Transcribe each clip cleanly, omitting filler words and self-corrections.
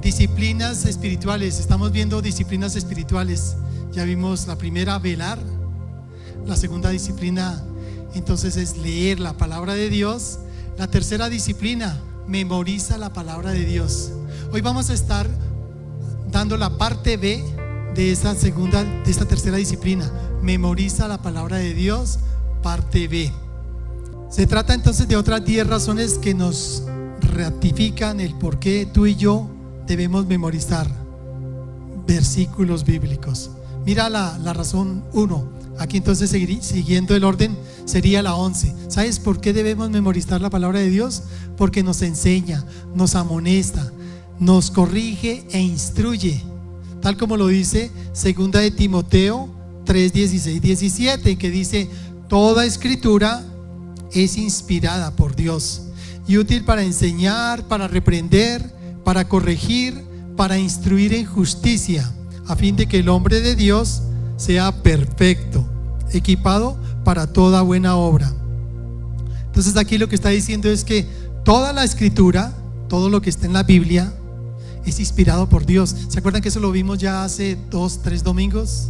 disciplinas espirituales. Estamos viendo disciplinas espirituales. Ya vimos la primera, velar. La segunda disciplina, entonces, es leer la palabra de Dios. La tercera disciplina, memoriza la palabra de Dios. Hoy vamos a estar dando la parte B de esta tercera disciplina. Memoriza la palabra de Dios, parte B. Se trata entonces de otras 10 razones que nos ratifican el por qué tú y yo debemos memorizar versículos bíblicos. Mira la razón 1. Aquí entonces, siguiendo el orden, sería la 11. ¿Sabes por qué debemos memorizar la palabra de Dios? Porque nos enseña, nos amonesta, nos corrige e instruye, tal como lo dice 2 de Timoteo 3, 16, 17, que dice: toda escritura es inspirada por Dios y útil para enseñar, para reprender, para corregir, para instruir en justicia, a fin de que el hombre de Dios sea perfecto, equipado para toda buena obra. Entonces aquí lo que está diciendo es que toda la escritura, todo lo que está en la Biblia, es inspirado por Dios. ¿Se acuerdan que eso lo vimos ya hace 2, 3 domingos?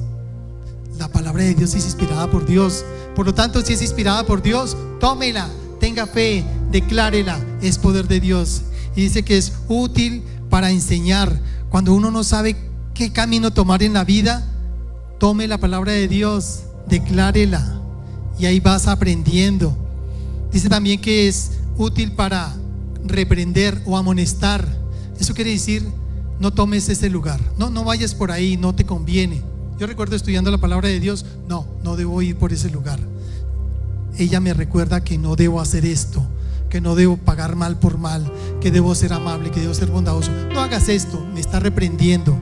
La palabra de Dios es inspirada por Dios. Por lo tanto, si es inspirada por Dios, tómela, tenga fe, declárela, es poder de Dios. Y dice que es útil para enseñar. Cuando uno no sabe qué camino tomar en la vida, tome la palabra de Dios, declárela, y ahí vas aprendiendo. Dice también que es útil para reprender o amonestar. Eso quiere decir, no tomes ese lugar, no vayas por ahí, no te conviene. Yo recuerdo estudiando la palabra de Dios, no debo ir por ese lugar. Ella me recuerda que no debo hacer esto, que no debo pagar mal por mal, que debo ser amable, que debo ser bondadoso. No hagas esto, me está reprendiendo.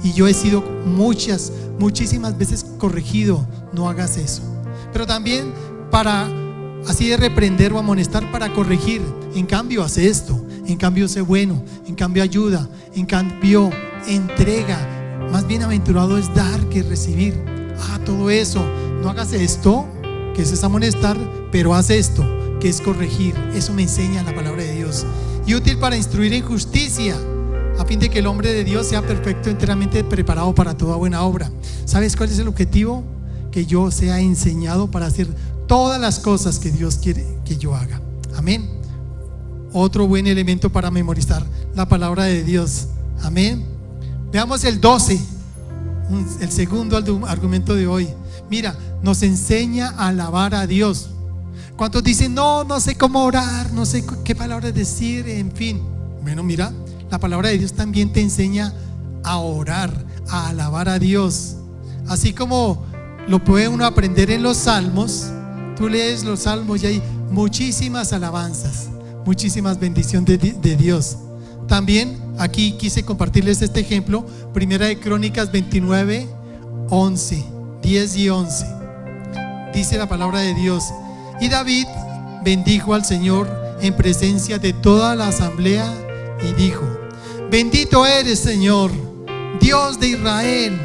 Y yo he sido muchísimas veces corregido: no hagas eso. Pero también para así de reprender o amonestar, para corregir. En cambio, haz esto. En cambio, sé bueno. En cambio, ayuda. En cambio, entrega. Más bienaventurado es dar que recibir. Todo eso. No hagas esto, que eso es amonestar, pero haz esto, que es corregir. Eso me enseña la palabra de Dios. Y útil para instruir en justicia, a fin de que el hombre de Dios sea perfecto, enteramente preparado para toda buena obra. ¿Sabes cuál es el objetivo? Que yo sea enseñado para hacer todas las cosas que Dios quiere que yo haga. Amén. Otro buen elemento para memorizar la palabra de Dios. Amén. Veamos el 12, el segundo argumento de hoy. Mira, nos enseña a alabar a Dios. ¿Cuántos dicen, no sé cómo orar, no sé qué palabras decir, en fin? Bueno, mira, la palabra de Dios también te enseña a orar, a alabar a Dios. Así como lo puede uno aprender en los salmos. Tú lees los salmos y hay muchísimas alabanzas, muchísimas bendiciones de Dios. También aquí quise compartirles este ejemplo. Primera de Crónicas 29, 11, 10 y 11. Dice la palabra de Dios: y David bendijo al Señor en presencia de toda la asamblea y dijo: bendito eres, Señor, Dios de Israel,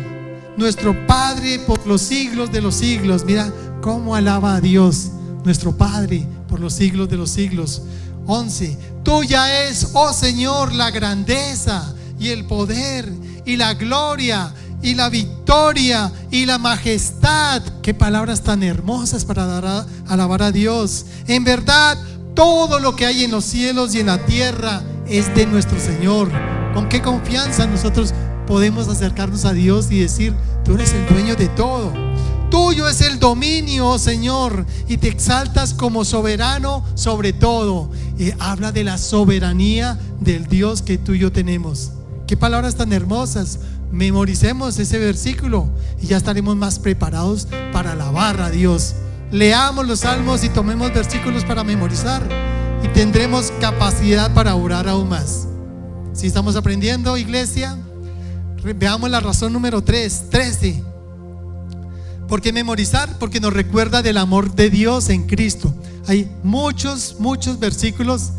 nuestro Padre por los siglos de los siglos. Mira cómo alaba a Dios, nuestro Padre por los siglos de los siglos. 11. Tuya es, oh Señor, la grandeza y el poder y la gloria y la victoria y la majestad. Qué palabras tan hermosas para alabar a Dios. En verdad, todo lo que hay en los cielos y en la tierra es de nuestro Señor. Con qué confianza nosotros podemos acercarnos a Dios y decir: tú eres el dueño de todo. Tuyo es el dominio, oh Señor, y te exaltas como soberano sobre todo. Habla de la soberanía del Dios que tú y yo tenemos. Qué palabras tan hermosas. Memoricemos ese versículo y ya estaremos más preparados para alabar a Dios. Leamos los salmos y tomemos versículos para memorizar, y tendremos capacidad para orar aún más. Si estamos aprendiendo, iglesia, veamos la razón número 13. ¿Por qué memorizar? Porque nos recuerda del amor de Dios en Cristo. Hay muchos versículos,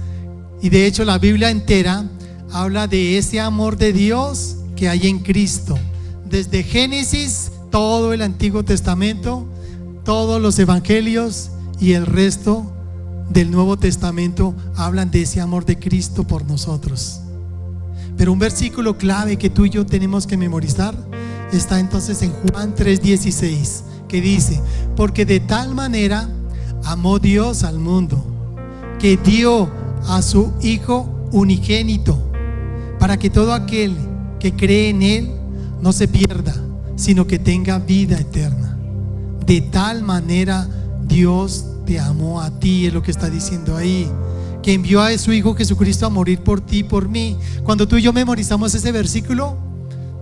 y de hecho la Biblia entera habla de ese amor de Dios que hay en Cristo. Desde Génesis, todo el Antiguo Testamento, todos los evangelios y el resto del Nuevo Testamento hablan de ese amor de Cristo por nosotros. Pero un versículo clave que tú y yo tenemos que memorizar está entonces en Juan 3:16, que dice: porque de tal manera amó Dios al mundo, que dio a su Hijo unigénito, para que todo aquel que cree en Él no se pierda, sino que tenga vida eterna. De tal manera Dios te amó a ti, es lo que está diciendo ahí, que envió a su Hijo Jesucristo a morir por ti y por mí. Cuando tú y yo memorizamos ese versículo,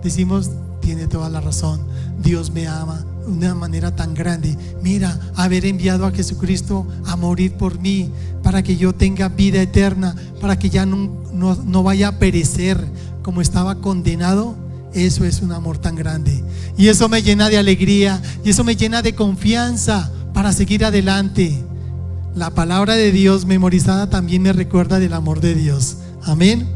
decimos: tiene toda la razón, Dios me ama de una manera tan grande. Mira, haber enviado a Jesucristo a morir por mí, para que yo tenga vida eterna, para que ya no vaya a perecer como estaba condenado. Eso es un amor tan grande, y eso me llena de alegría, y eso me llena de confianza para seguir adelante. La palabra de Dios memorizada también me recuerda del amor de Dios. Amén.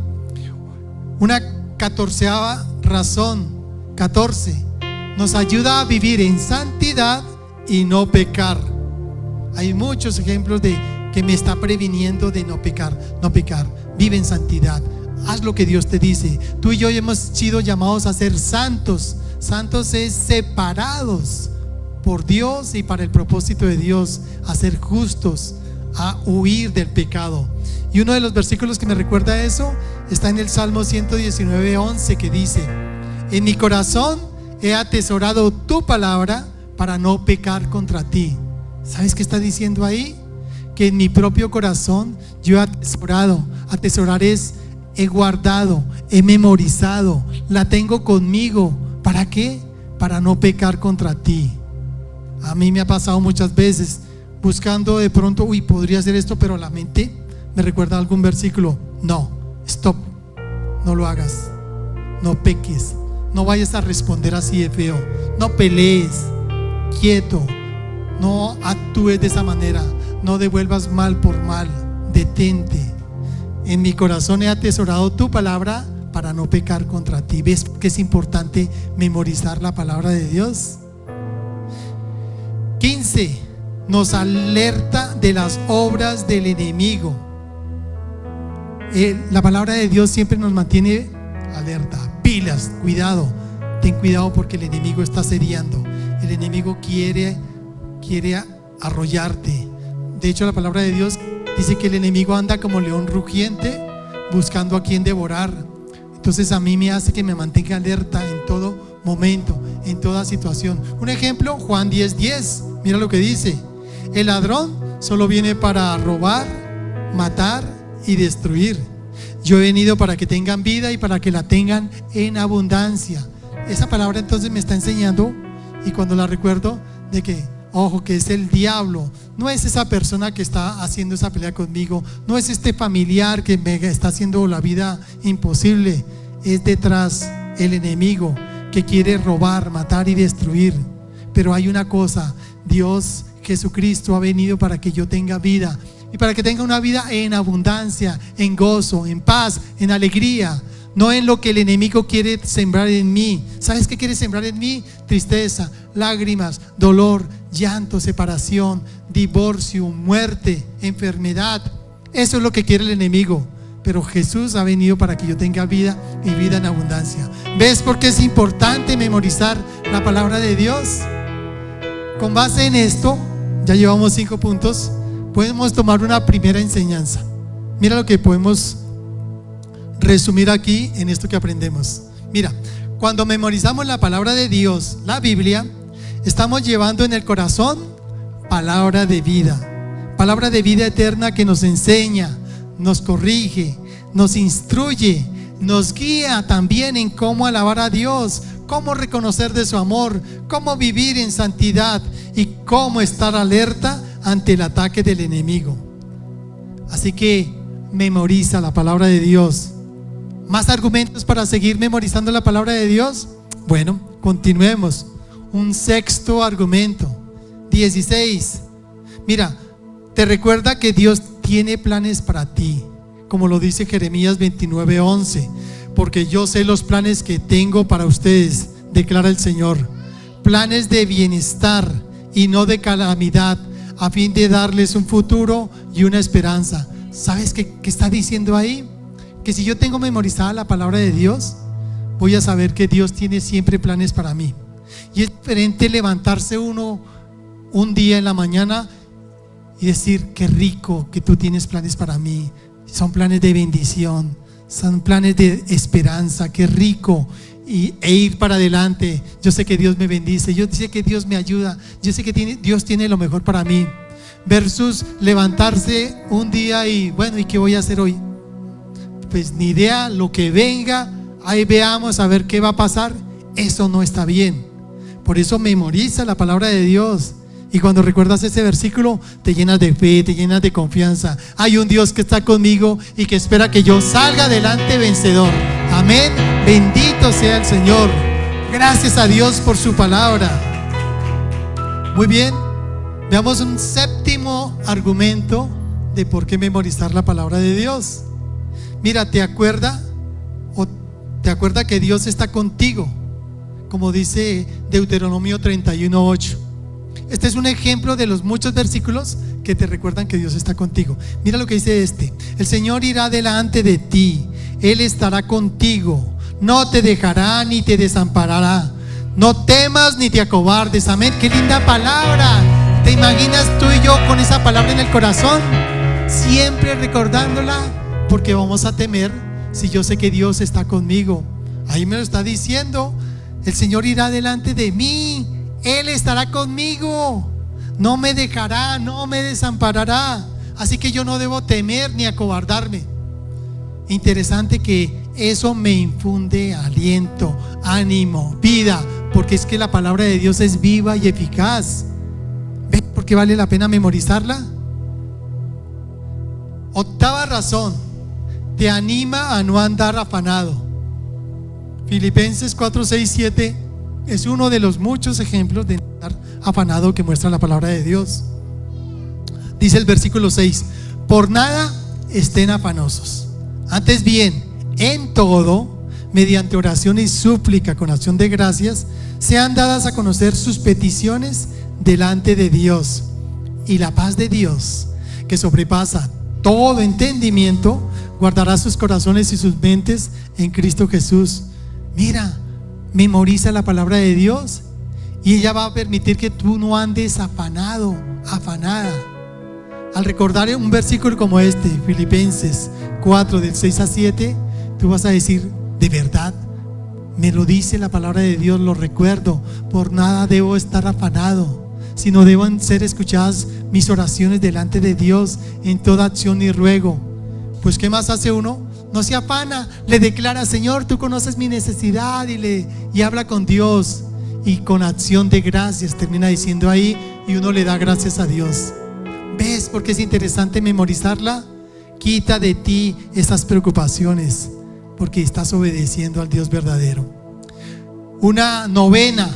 Una 14ª razón, 14, nos ayuda a vivir en santidad y no pecar. Hay muchos ejemplos de que me está previniendo de no pecar. No pecar, vive en santidad, haz lo que Dios te dice. Tú y yo hemos sido llamados a ser santos. Santos es separados por Dios y para el propósito de Dios, a ser justos, a huir del pecado. Y uno de los versículos que me recuerda eso está en el Salmo 119:11, que dice: en mi corazón he atesorado tu palabra para no pecar contra ti. ¿Sabes qué está diciendo ahí? Que en mi propio corazón yo he atesorado. Atesorar es he guardado, he memorizado, la tengo conmigo. ¿Para qué? Para no pecar contra ti. A mí me ha pasado muchas veces buscando de pronto, podría hacer esto, pero la mente me recuerda algún versículo. No, stop, no lo hagas, no peques, no vayas a responder así de feo, no pelees, quieto, no actúes de esa manera, no devuelvas mal por mal, detente. En mi corazón he atesorado tu palabra para no pecar contra ti. ¿Ves que es importante memorizar la palabra de Dios? 15, nos alerta de las obras del enemigo. La palabra de Dios siempre nos mantiene alerta, pilas, cuidado, ten cuidado, porque el enemigo está asediando. El enemigo quiere arrollarte. De hecho, la palabra de Dios dice que el enemigo anda como león rugiente, buscando a quien devorar. Entonces a mí me hace que me mantenga alerta en todo momento, en toda situación. Un ejemplo, Juan 10:10, mira lo que dice: el ladrón solo viene para robar, matar y destruir. Yo he venido para que tengan vida y para que la tengan en abundancia. Esa palabra entonces me está enseñando, y cuando la recuerdo, de que ojo, que es el diablo, no es esa persona que está haciendo esa pelea conmigo, no es este familiar que me está haciendo la vida imposible, es detrás el enemigo que quiere robar, matar y destruir. Pero hay una cosa: Dios, Jesucristo, ha venido para que yo tenga vida, y para que tenga una vida en abundancia, en gozo, en paz, en alegría. No en lo que el enemigo quiere sembrar en mí. ¿Sabes qué quiere sembrar en mí? Tristeza, lágrimas, dolor, llanto, separación, divorcio, muerte, enfermedad. Eso es lo que quiere el enemigo. Pero Jesús ha venido para que yo tenga vida y vida en abundancia. ¿Ves por qué es importante memorizar la palabra de Dios? Con base en esto, ya llevamos 5 puntos, podemos tomar una primera enseñanza. Mira lo que podemos resumir aquí en esto que aprendemos. Mira, cuando memorizamos la palabra de Dios, la Biblia, estamos llevando en el corazón palabra de vida eterna, que nos enseña, nos corrige, nos instruye, nos guía también en cómo alabar a Dios, cómo reconocer de su amor, cómo vivir en santidad y cómo estar alerta ante el ataque del enemigo. Así que memoriza la palabra de Dios. ¿Más argumentos para seguir memorizando la palabra de Dios? Bueno, continuemos. Un sexto argumento, 16. Mira, te recuerda que Dios tiene planes para ti, como lo dice Jeremías 29:11. Porque yo sé los planes que tengo para ustedes, declara el Señor, planes de bienestar y no de calamidad, a fin de darles un futuro y una esperanza. ¿Sabes qué está diciendo ahí? que si yo tengo memorizada la palabra de Dios, voy a saber que Dios tiene siempre planes para mí. Y es diferente levantarse uno un día en la mañana y decir: qué rico que tú tienes planes para mí. Son planes de bendición, son planes de esperanza, qué rico. E ir para adelante. Yo sé que Dios me bendice, yo sé que Dios me ayuda, yo sé que Dios tiene lo mejor para mí. Versus levantarse un día y bueno, ¿y qué voy a hacer hoy? Pues ni idea, lo que venga, ahí veamos a ver qué va a pasar. Eso no está bien. Por eso memoriza la palabra de Dios. Y cuando recuerdas ese versículo, te llenas de fe, te llenas de confianza. Hay un Dios que está conmigo y que espera que yo salga adelante vencedor. Amén. Bendito sea el Señor. Gracias a Dios por su palabra. Muy bien. Veamos un séptimo argumento de por qué memorizar la palabra de Dios. Mira, ¿te acuerda que Dios está contigo? Como dice Deuteronomio 31:8. Este es un ejemplo de los muchos versículos que te recuerdan que Dios está contigo. Mira lo que dice este: el Señor irá delante de ti, Él estará contigo, no te dejará ni te desamparará. No temas ni te acobardes. Amén. Qué linda palabra. ¿Te imaginas tú y yo con esa palabra en el corazón? Siempre recordándola, porque vamos a temer si yo sé que Dios está conmigo. Ahí me lo está diciendo: el Señor irá delante de mí, Él estará conmigo, no me dejará, no me desamparará. Así que yo no debo temer ni acobardarme. Interesante que eso me infunde aliento, ánimo, vida, porque es que la palabra de Dios es viva y eficaz. ¿Ven por qué vale la pena memorizarla? Octava razón: te anima a no andar afanado. Filipenses 4:6-7 es uno de los muchos ejemplos de andar afanado que muestra la palabra de Dios. Dice el versículo 6: por nada estén afanosos, antes bien, en todo, mediante oración y súplica con acción de gracias, sean dadas a conocer sus peticiones delante de Dios. Y la paz de Dios, que sobrepasa todo entendimiento, guardará sus corazones y sus mentes en Cristo Jesús. Mira, memoriza la palabra de Dios y ella va a permitir que tú no andes afanado, afanada. Al recordar un versículo como este, Filipenses 4, del 6-7, tú vas a decir: de verdad, me lo dice la palabra de Dios, lo recuerdo. Por nada debo estar afanado, sino deben ser escuchadas mis oraciones delante de Dios en toda acción y ruego. Pues ¿qué más hace uno? No se afana, le declara: Señor, tú conoces mi necesidad, y habla con Dios, y con acción de gracias termina diciendo ahí, y uno le da gracias a Dios. ¿Ves por qué es interesante memorizarla? Quita de ti esas preocupaciones, porque estás obedeciendo al Dios verdadero. Una novena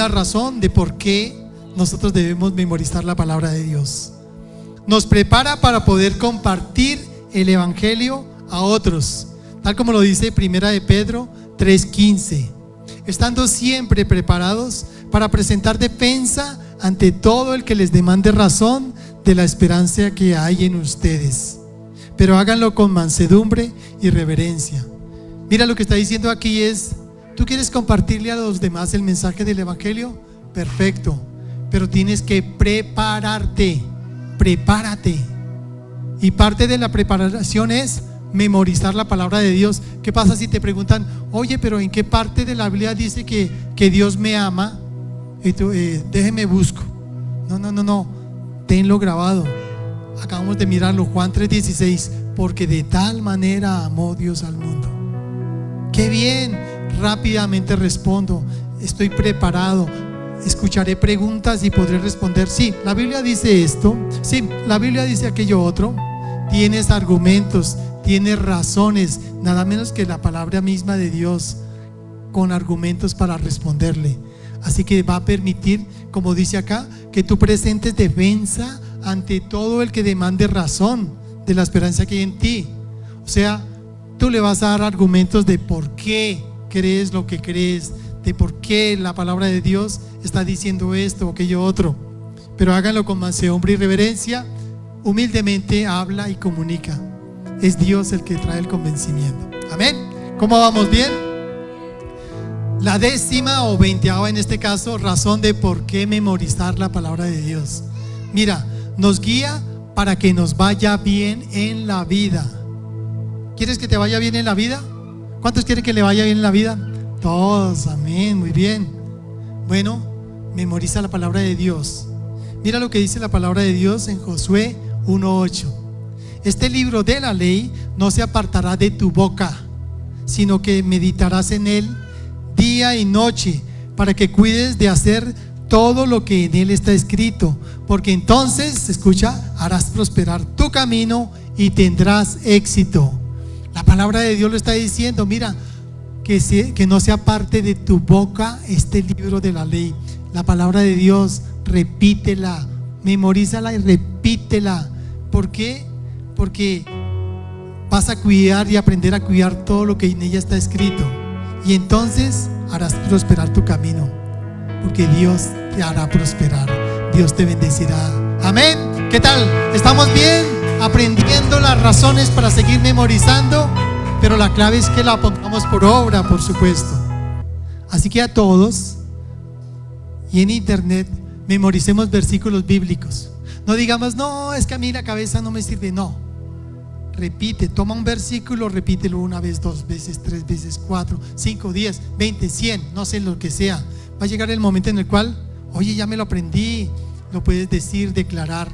razón de por qué nosotros debemos memorizar la palabra de Dios: nos prepara para poder compartir el evangelio a otros, tal como lo dice Primera de Pedro 3:15, estando siempre preparados para presentar defensa ante todo el que les demande razón de la esperanza que hay en ustedes, pero háganlo con mansedumbre y reverencia. Mira, lo que está diciendo aquí es: ¿tú quieres compartirle a los demás el mensaje del evangelio? Perfecto, pero tienes que prepárate. Y parte de la preparación es memorizar la palabra de Dios. ¿Qué pasa si te preguntan: oye, pero ¿en qué parte de la Biblia dice que Dios me ama? Y tú, déjeme busco. No, tenlo grabado. Acabamos de mirarlo, Juan 3:16, porque de tal manera amó Dios al mundo. ¡Qué bien! Rápidamente respondo: estoy preparado. Escucharé preguntas y podré responder: sí, la Biblia dice esto, sí, la Biblia dice aquello otro. Tienes argumentos, tienes razones, nada menos que la palabra misma de Dios, con argumentos para responderle. Así que va a permitir, como dice acá, que tú presentes defensa ante todo el que demande razón de la esperanza que hay en ti. O sea, tú le vas a dar argumentos de por qué crees lo que crees, de por qué la palabra de Dios está diciendo esto o aquello otro. Pero háganlo con mansedumbre y reverencia. Humildemente habla y comunica. es Dios el que trae el convencimiento. Amén. ¿Cómo vamos? ¿Bien? La 10ª o 20ª en este caso razón de por qué memorizar la palabra de Dios. Mira, nos guía para que nos vaya bien en la vida. ¿Quieres que te vaya bien en la vida? ¿Cuántos quieren que le vaya bien en la vida? Todos, amén, muy bien. Bueno, memoriza la palabra de Dios. Mira lo que dice la palabra de Dios en Josué 1:8. Este libro de la ley no se apartará de tu boca, sino que meditarás en él día y noche, para que cuides de hacer todo lo que en él está escrito, porque entonces, escucha, harás prosperar tu camino y tendrás éxito. La palabra de Dios lo está diciendo. Mira, que no sea parte de tu boca este libro de la ley. La palabra de Dios, repítela, memorízala y repítela. ¿Por qué? Porque vas a cuidar y aprender a cuidar todo lo que en ella está escrito, y entonces harás prosperar tu camino, porque Dios te hará prosperar, Dios te bendecirá. Amén. ¿Qué tal? ¿Estamos bien? Aprendiendo las razones para seguir memorizando, pero la clave es que la pongamos por obra, por supuesto. Así que a todos, y en internet, memoricemos versículos bíblicos. No digamos, no, es que a mí la cabeza no me sirve. No, repite, toma un versículo, repítelo una vez, 2 veces, 3 veces, 4, 5, 10, 20, 100, no sé, lo que sea. Va a llegar el momento en el cual, oye, ya me lo aprendí. Lo puedes decir, declarar,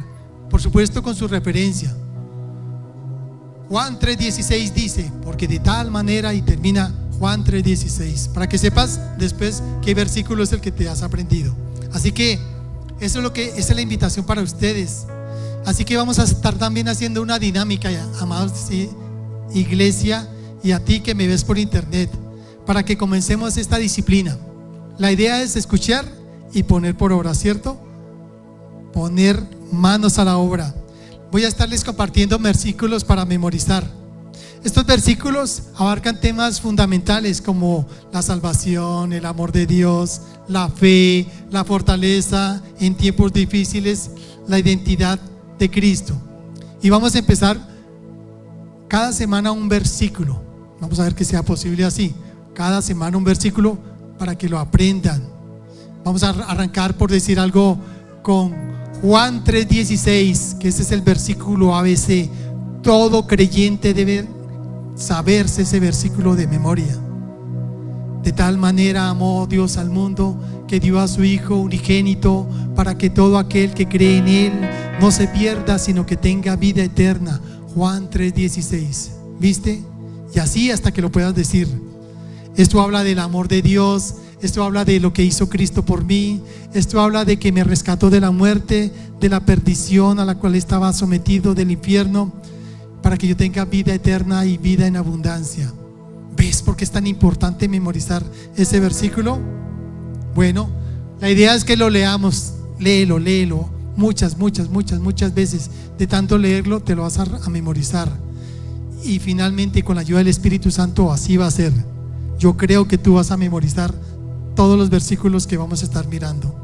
por supuesto con su referencia. Juan 3:16 dice, porque de tal manera, y termina Juan 3:16, para que sepas después qué versículo es el que te has aprendido. Así que eso es esa es la invitación para ustedes. Así que vamos a estar también haciendo una dinámica, amados, ¿sí? Iglesia, y a ti que me ves por internet, para que comencemos esta disciplina. La idea es escuchar y poner por obra, ¿cierto? Poner manos a la obra. Voy a estarles compartiendo versículos para memorizar. Estos versículos abarcan temas fundamentales como la salvación, el amor de Dios, la fe, la fortaleza en tiempos difíciles, la identidad de Cristo. Y vamos a empezar cada semana un versículo. Vamos a ver que sea posible así. Cada semana un versículo para que lo aprendan. Vamos a arrancar, por decir algo, con Juan 3:16, que ese es el versículo ABC. Todo creyente debe saberse ese versículo de memoria. De tal manera amó Dios al mundo, que dio a su Hijo unigénito, para que todo aquel que cree en Él no se pierda, sino que tenga vida eterna. Juan 3:16. ¿Viste? Y así hasta que lo puedas decir. Esto habla del amor de Dios. Esto habla de lo que hizo Cristo por mí. Esto habla de que me rescató de la muerte, de la perdición a la cual estaba sometido, del infierno, para que yo tenga vida eterna y vida en abundancia. ¿Ves por qué es tan importante memorizar ese versículo? Bueno, la idea es que lo leamos. Léelo muchas veces. De tanto leerlo te lo vas a memorizar, y finalmente con la ayuda del Espíritu Santo así va a ser. Yo creo que tú vas a memorizar todos los versículos que vamos a estar mirando.